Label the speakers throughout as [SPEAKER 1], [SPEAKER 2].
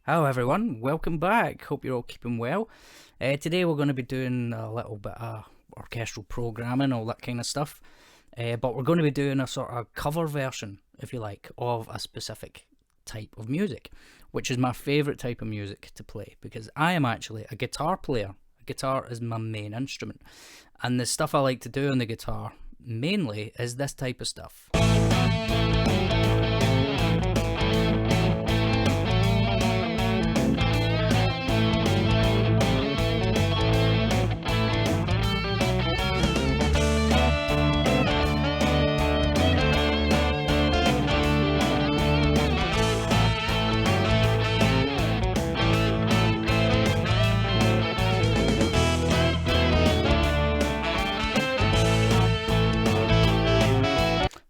[SPEAKER 1] Hello everyone, welcome back. Hope you're all keeping well. Today we're going to be doing a little bit of orchestral programming, all that kind of stuff. But we're going to be doing a sort of cover version, if you like, of a specific type of music, which is my favourite type of music to play because I am actually a guitar player. Guitar is my main instrument, and the stuff I like to do on the guitar mainly is this type of stuff.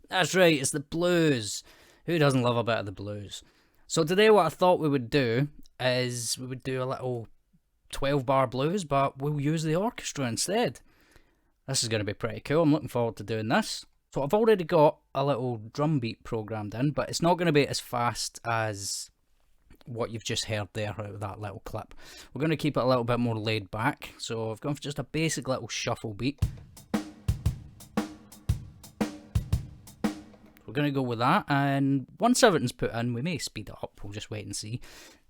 [SPEAKER 1] That's right, it's the blues. Who doesn't love a bit of the blues? So today what I thought we would do is we would do a little 12-bar blues, but we'll use the orchestra instead. This is going to be pretty cool. I'm looking forward to doing this. So I've already got a little drum beat programmed in, but it's not going to be as fast as what you've just heard there out of that little clip. We're going to keep it a little bit more laid back. So I've gone for just a basic little shuffle beat. We're going to go with that, and once everything's put in, we may speed it up. We'll just wait and see.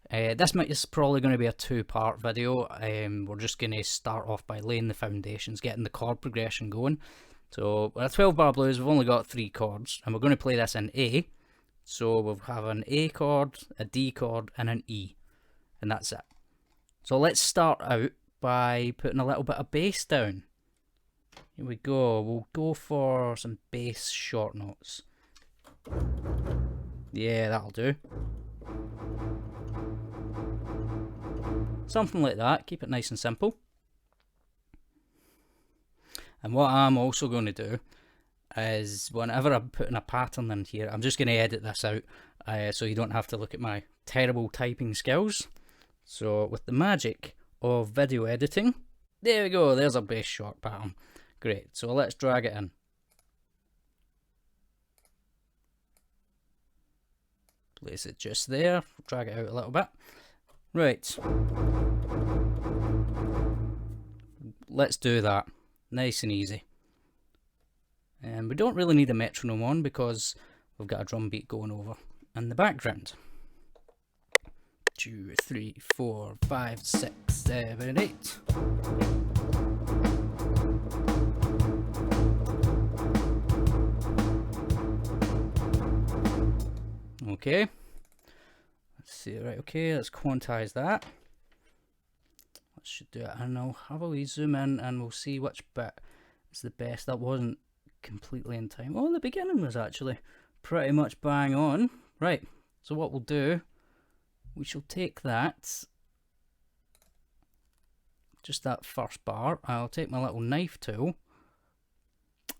[SPEAKER 1] This is probably going to be a two-part video. We're just going to start off by laying the foundations, getting the chord progression going. So with a 12-bar blues, we've only got 3 chords, and we're going to play this in A. So we'll have an A chord, a D chord, and an E, and that's it. So let's start out by putting a little bit of bass down. Here we go. We'll go for some bass short notes. Yeah, that'll do. Something like that. Keep it nice and simple. And what I'm also going to do is whenever I'm putting a pattern in here, I'm just going to edit this out so you don't have to look at my terrible typing skills. So with the magic of video editing, there we go. There's a bass short pattern. Great. So let's drag it in. Place it just there, drag it out a little bit. Right. Let's do that. Nice and easy. And we don't really need a metronome on because we've got a drum beat going over in the background. 2, 3, 4, 5, 6, 7, 8. Okay, let's see, right, okay, let's quantize that. Let's should do it, and I'll have a wee zoom in and we'll see which bit is the best. That wasn't completely in time. Oh, the beginning was actually pretty much bang on. Right, so what we'll do, we shall take that, just that first bar. I'll take my little knife tool.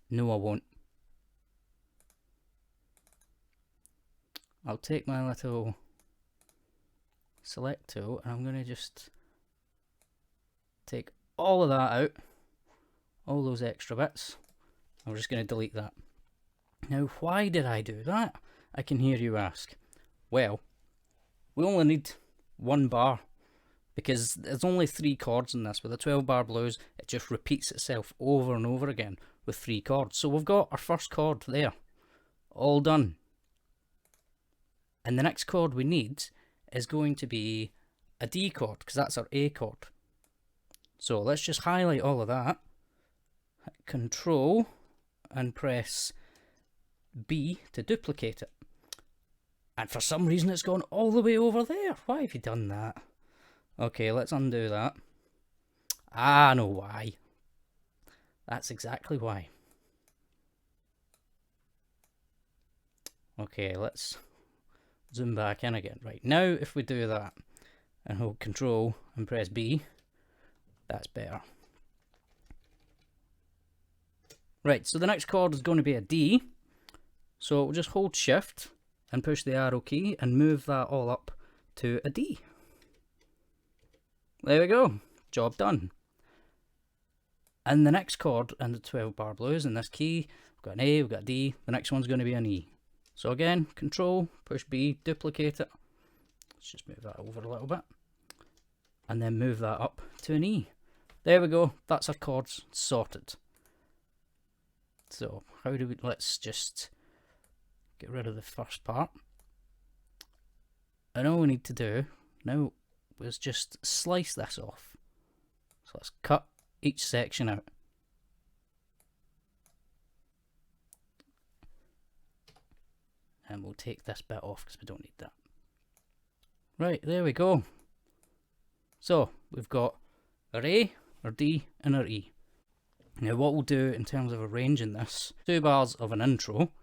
[SPEAKER 1] No, I won't. I'll take my little select tool and I'm going to just take all of that out, all those extra bits. I'm just going to delete that. Now, why did I do that? I can hear you ask. Well, we only need 1 bar because there's only 3 chords in this. With a 12-bar blues, it just repeats itself over and over again with 3 chords. So we've got our first chord there, all done. And the next chord we need is going to be a D chord, because that's our A chord. So let's just highlight all of that, hit Control, and press B to duplicate it. And for some reason it's gone all the way over there. Why have you done that? Okay, let's undo that. Ah, I know why. That's exactly why. Okay, let's zoom back in again. Right, now if we do that and hold Control and press B, that's better. Right, so the next chord is going to be a D. So we'll just hold Shift and push the arrow key and move that all up to a D. There we go, job done. And the next chord in the 12-bar blues in this key, we've got an A, we've got a D, the next one's going to be an E. So again, Control, push B, duplicate it. Let's just move that over a little bit. And then move that up to an E. There we go. That's our chords sorted. So how do we, let's just get rid of the first part. And all we need to do now is just slice this off. So let's cut each section out. And we'll take this bit off because we don't need that. Right, there we go. So we've got our A, our D and our E. Now what we'll do in terms of arranging this, 2 bars of an intro,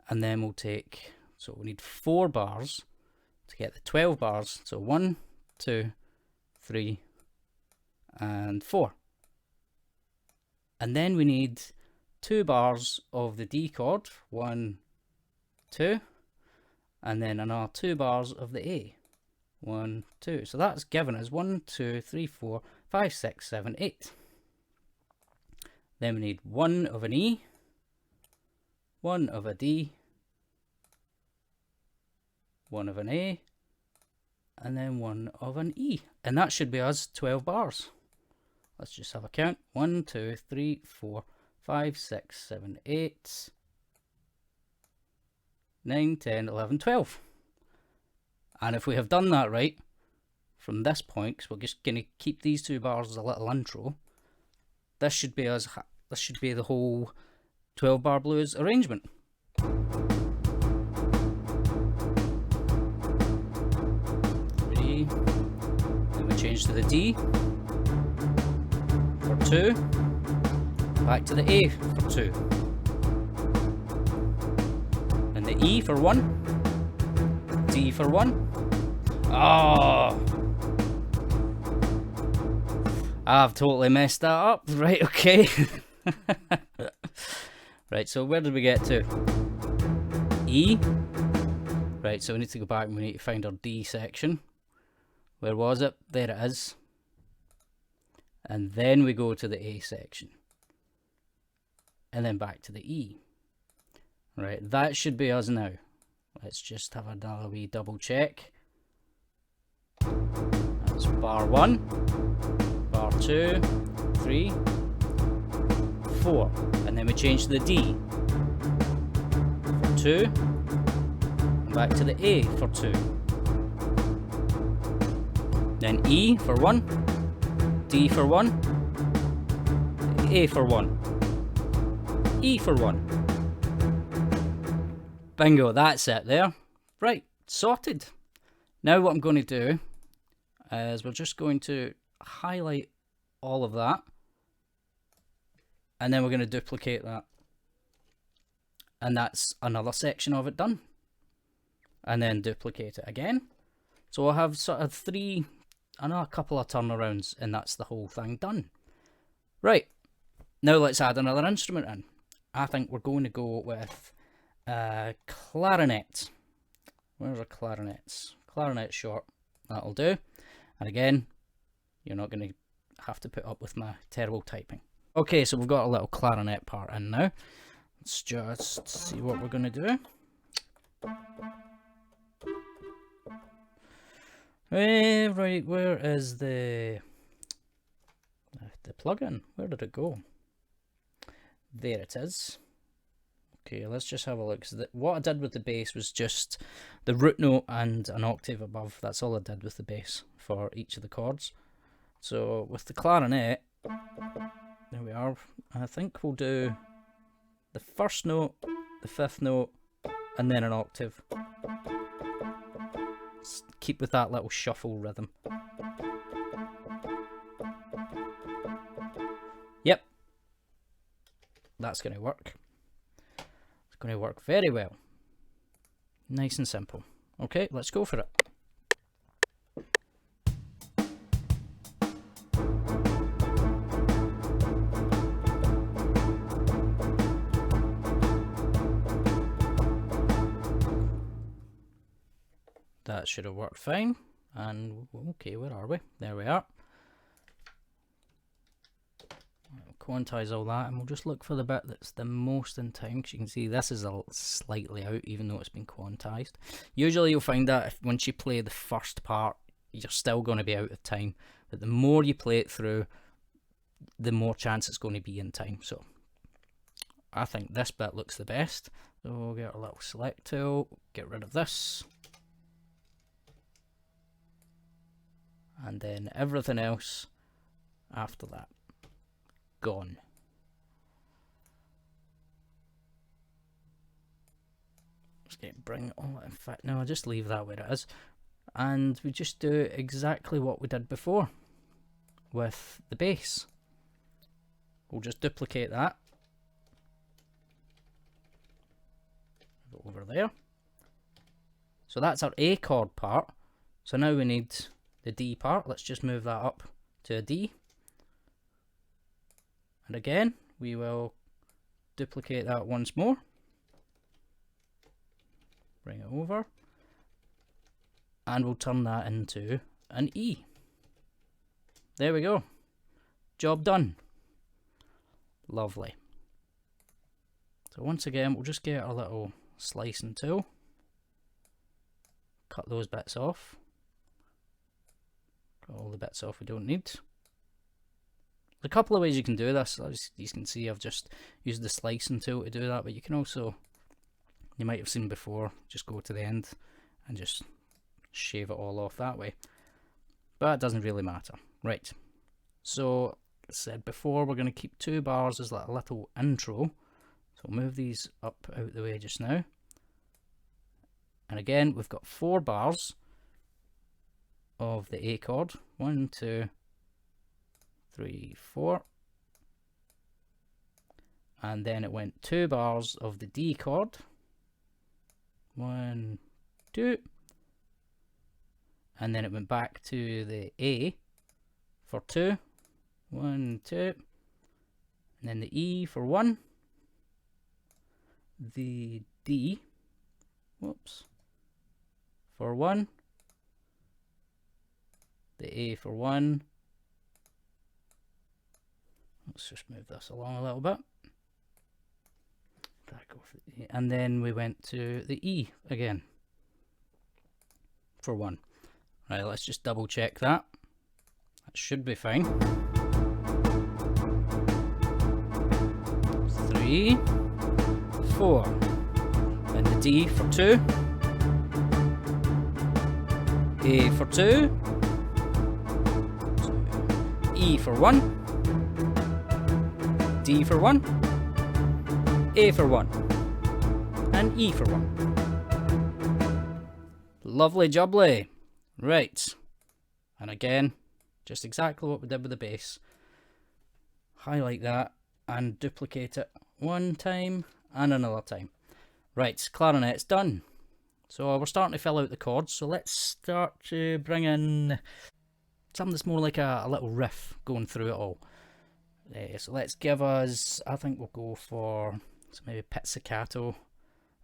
[SPEAKER 1] and then we'll take, so we need 4 bars to get the 12 bars. So 1, 2, 3 and 4. And then we need 2 bars of the D chord, 1, 2, and then another 2 bars of the A, 1, 2. So that's given us 1, 2, 3, 4, 5, 6, 7, 8. Then we need 1 of an E, 1 of a D, 1 of an A, and then 1 of an E. And that should be us 12 bars. Let's just have a count. 1, 2, 3, 4, 5, 6, 7, 8, 9, 10, 11, 12. And if we have done that right, from this point, because we're just going to keep these 2 bars as a little intro, this should be us. This should be the whole 12 bar blues arrangement. Then we change to the D for 2, back to the A for 2, and the E for 1, D for 1. Oh, I've totally messed that up. Right, okay. Right, so where did we get to? E. Right, so we need to go back and we need to find our D section. Where was it? There it is. And then we go to the A section. And then back to the E. Right, that should be us now. Let's just have another wee double check. That's bar 1, bar 2, 3, 4. And then we change to the D for 2. And back to the A for 2. Then E for 1, D for 1, A for 1, E for 1. Bingo, that's it there. Right, sorted. Now what I'm going to do is we're just going to highlight all of that. And then we're going to duplicate that. And that's another section of it done. And then duplicate it again. So we'll have sort of a couple of turnarounds, and that's the whole thing done. Right, now let's add another instrument in. I think we're going to go with clarinet. Where's our clarinets? Clarinet short, that'll do. And again, you're not going to have to put up with my terrible typing. Okay, so we've got a little clarinet part in now. Let's just see what we're going to do. Right, where is the plugin? Where did it go? There it is. Okay, let's just have a look. So what I did with the bass was just the root note and an octave above. That's all I did with the bass for each of the chords. So with the clarinet, there we are. I think we'll do the first note, the 5th note, and then an octave. Keep with that little shuffle rhythm. Yep, that's going to work. It's going to work very well. Nice and simple. Okay, let's go for it. That should have worked fine. And okay, where are we? There we are. Quantize all that, and we'll just look for the bit that's the most in time, because you can see this is slightly out even though it's been quantized. Usually you'll find that if once you play the first part you're still going to be out of time, but the more you play it through the more chance it's going to be in time. So I think this bit looks the best, so we'll get a little select tool, get rid of this, and then everything else after that gone. Just bring it all. In fact, no, I'll just leave that where it is, and we just do exactly what we did before with the bass. We'll just duplicate that over there. So that's our A chord part. So now we need the D part. Let's just move that up to a D. And again, we will duplicate that once more. Bring it over. And we'll turn that into an E. There we go. Job done. Lovely. So once again, we'll just get our little slicing tool. Cut those bits off. Cut all the bits off we don't need. There's a couple of ways you can do this. As you can see, I've just used the slicing tool to do that, but you can also, you might have seen before, just go to the end and just shave it all off that way. But it doesn't really matter. Right. So, as I said before, we're going to keep 2 bars as like a little intro. So we'll move these up out the way just now. And again, we've got 4 bars of the A chord. 1, 2, 3, 4. And then it went 2 bars of the D chord. 1, 2. And then it went back to the A for 2. 1, 2. And then the E for 1. The D, whoops, for 1. The A for 1. Let's just move this along a little bit. And then we went to the E again for 1. Right, let's just double check that. That should be fine. 3, 4. And the D for 2. A for 2. E for 1. D for 1. A for 1. And E for 1. Lovely jubbly. Right. And again, just exactly what we did with the bass. Highlight that and duplicate it 1 time and another time. Right, clarinet's done. So we're starting to fill out the chords. So let's start to bring in something that's more like a little riff going through it all. So let's give us, I think we'll go for maybe pizzicato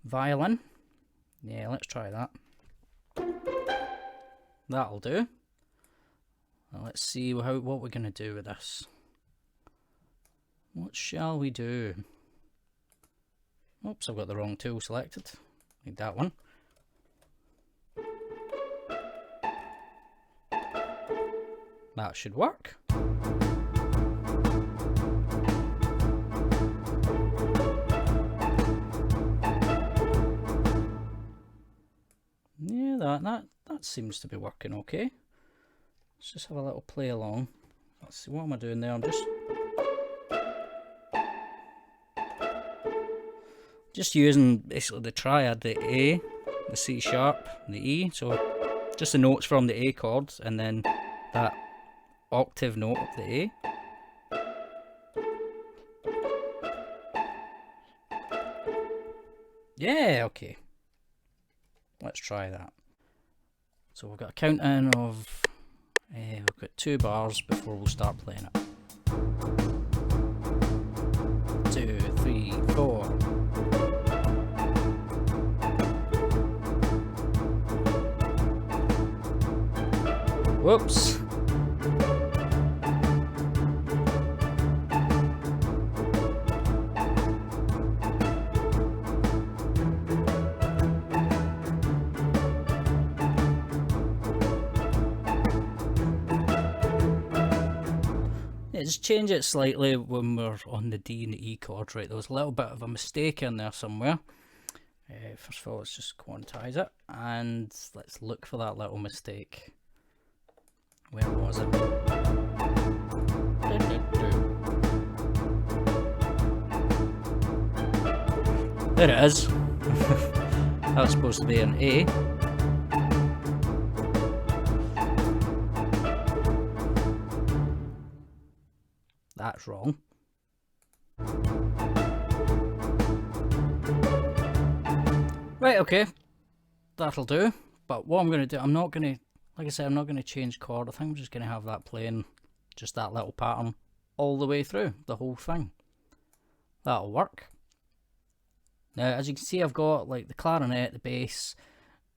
[SPEAKER 1] violin. Yeah, let's try that. That'll do. Now let's see what we're going to do with this. What shall we do? Oops, I've got the wrong tool selected. Need that one. That should work. Yeah, that seems to be working okay. Let's just have a little play along. Let's see, what am I doing there? I'm just using basically the triad, the A, the C sharp, the E, so just the notes from the A chord and then that octave note of the A. Yeah, okay. Let's try that. So we've got a count in of, we've got 2 bars before we'll start playing it. 2, 3, 4. Whoops. Let's change it slightly when we're on the D and the E chord. Right, there was a little bit of a mistake in there somewhere. First of all, let's just quantize it, and let's look for that little mistake. Where was it? There it is. That's supposed to be an A. That's wrong. Right, okay. That'll do. But what I'm going to do, I'm not going to, like I said, I'm not going to change chord. I think I'm just going to have that playing just that little pattern all the way through the whole thing. That'll work. Now, as you can see, I've got like the clarinet, the bass,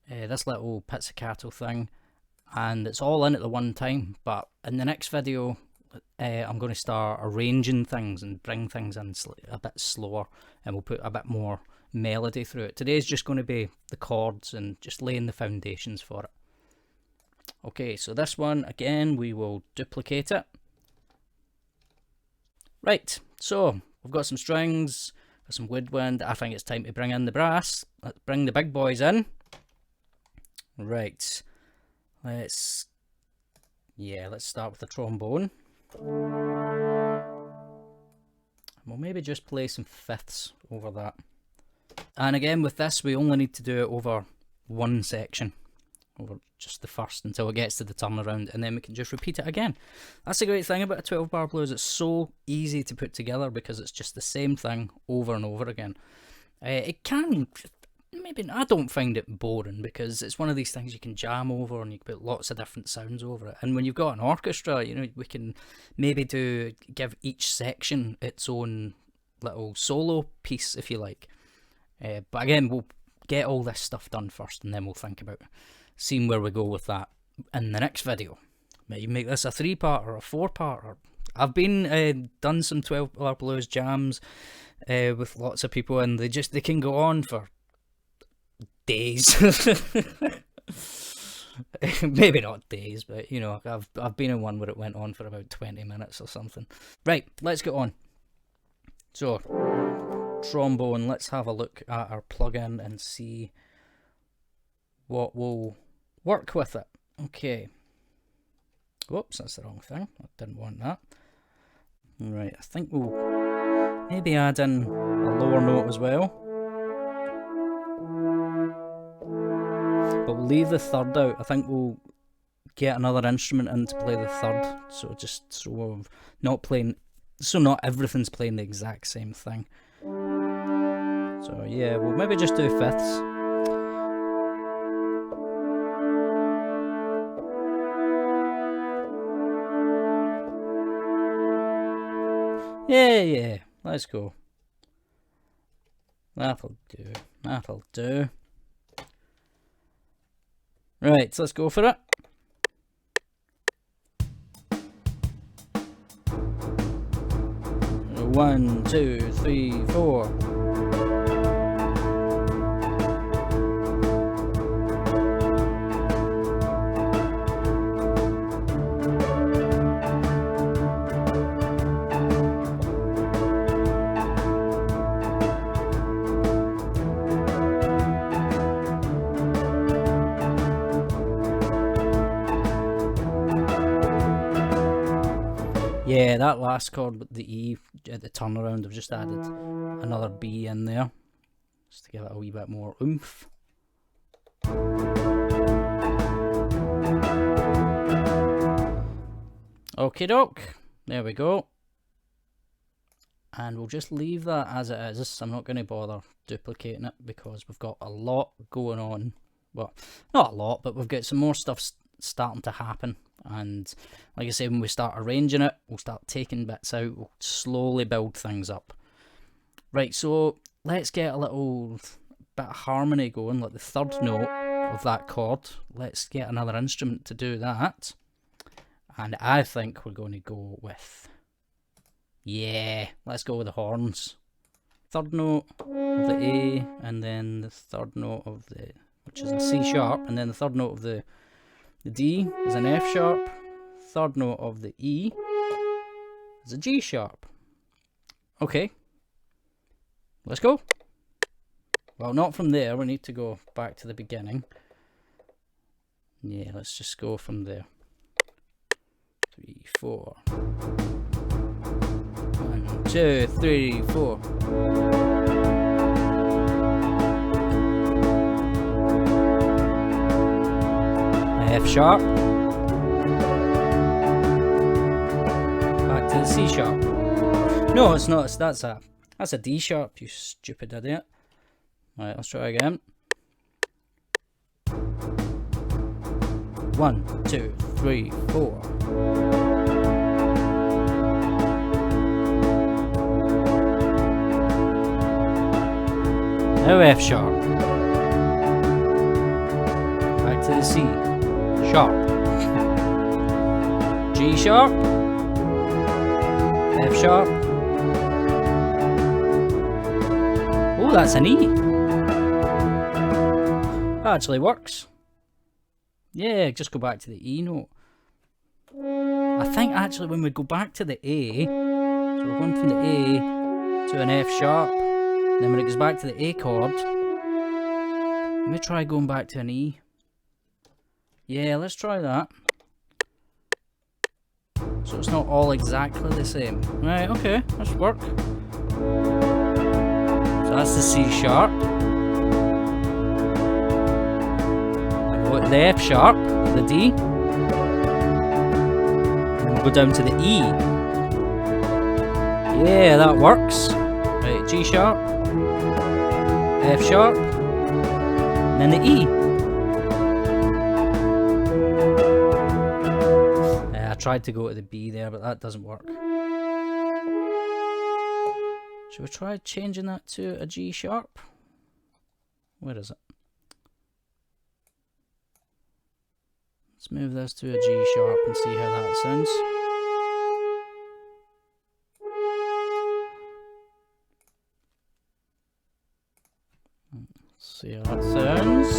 [SPEAKER 1] this little pizzicato thing, and it's all in at the one time. But in the next video, I'm going to start arranging things and bring things in a bit slower, and we'll put a bit more melody through it. Today's just going to be the chords and just laying the foundations for it. Okay, so this one, again, we will duplicate it. Right, so we've got some strings, some woodwind. I think it's time to bring in the brass. Let's bring the big boys in. Right, let's start with the trombone. We'll maybe just play some fifths over that. And again, with this, we only need to do it over one section, over just the first until it gets to the turnaround, and then we can just repeat it again. That's the great thing about a 12-bar blues. It's so easy to put together because it's just the same thing over and over again. It can, maybe, I don't find it boring because it's one of these things you can jam over and you can put lots of different sounds over it. And when you've got an orchestra, you know, we can maybe give each section its own little solo piece, if you like. But again, we'll get all this stuff done first, and then we'll think about seeing where we go with that in the next video. Maybe make this a 3-part or a 4-part. Or I've been done some 12-bar blues jams with lots of people, and they can go on for days. Maybe not days, but you know, I've been in one where it went on for about 20 minutes or something. Right, let's get on. So, trombone, let's have a look at our plugin and see what will work with it. Okay. Whoops, that's the wrong thing. I didn't want that. Right, I think we'll maybe add in a lower note as well. But we'll leave the third out. I think we'll get another instrument in to play the third. So just so not everything's playing the exact same thing. So yeah, we'll maybe just do fifths. Yeah, let's go. That'll do. Right, so let's go for it. One, two, three, four. Yeah, that last chord with the E at the turnaround, I've just added another B in there, just to give it a wee bit more oomph. Okie doke, there we go. And we'll just leave that as it is. I'm not going to bother duplicating it because we've got a lot going on. Well, not a lot, but we've got some more stuff starting to happen. And like I say, when we start arranging it, we'll start taking bits out, we'll slowly build things up. Right, so let's get a little bit of harmony going, like the third note of that chord. Let's get another instrument to do that. And I think we're going to go with, yeah, let's go with the horns. Third note of the A, and then the third note of the, which is a C sharp, and then the third note of the D is an F sharp, third note of the E is is a G sharp. Okay, let's go. Well, not from there, we need to go back to the beginning. Yeah, let's just go from there. 3, 4. 1, 2, 3, 4. F sharp. Back to the C sharp. No, it's not. That's a D sharp, you stupid idiot. Right, let's try again. 1, 2, 3, 4. Now F sharp. Back to the C sharp. G sharp. F sharp. Oh, that's an E. That actually works. Yeah, just go back to the E note. I think actually when we go back to the A, so we're going from the A to an F sharp, then when it goes back to the A chord, let me try going back to an E. Yeah, let's try that. So it's not all exactly the same. Right, okay, let's work. So that's the C sharp. The F sharp, the D, and we'll go down to the E. Yeah, that works. Right, G sharp, F sharp, and then the E. I tried to go to the B there, but that doesn't work. Should we try changing that to a G sharp? Where is it? Let's move this to a G sharp and see how that sounds. Let's see how that sounds.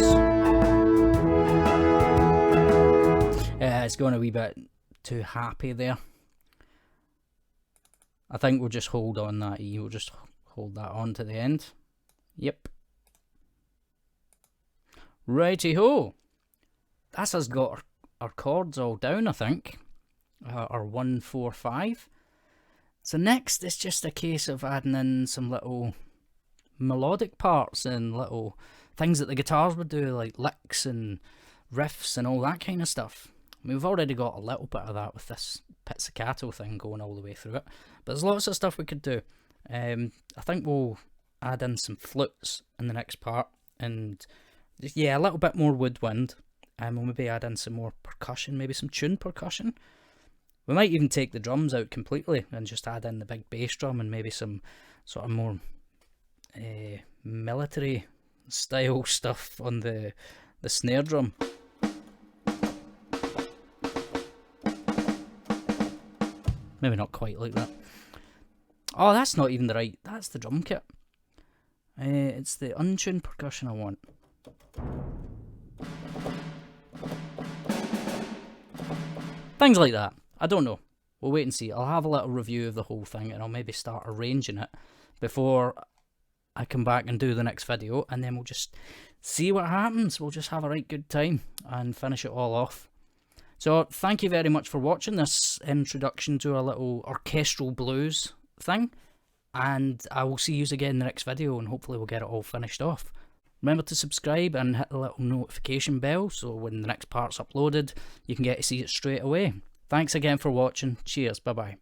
[SPEAKER 1] Yeah, it's going a wee bit too happy there. I think we'll just hold on that E. We'll just hold that on to the end. Yep. Righty-ho. That's us got our chords all down, I think. Our 1, 4, 5. So next it's just a case of adding in some little melodic parts and little things that the guitars would do, like licks and riffs and all that kind of stuff. I mean, we've already got a little bit of that with this pizzicato thing going all the way through it, but there's lots of stuff we could do. I think we'll add in some flutes in the next part, and yeah, a little bit more woodwind, and we'll maybe add in some more percussion, maybe some tuned percussion. We might even take the drums out completely and just add in the big bass drum and maybe some sort of more military style stuff on the snare drum. Maybe not quite like that. Oh, that's not even the right... That's the drum kit. It's the untuned percussion I want. Things like that. I don't know. We'll wait and see. I'll have a little review of the whole thing and I'll maybe start arranging it before I come back and do the next video, and then we'll just see what happens. We'll just have a right good time and finish it all off. So thank you very much for watching this introduction to a little orchestral blues thing, and I will see you again in the next video, and hopefully we'll get it all finished off. Remember to subscribe and hit the little notification bell so when the next part's uploaded you can get to see it straight away. Thanks again for watching. Cheers. Bye bye.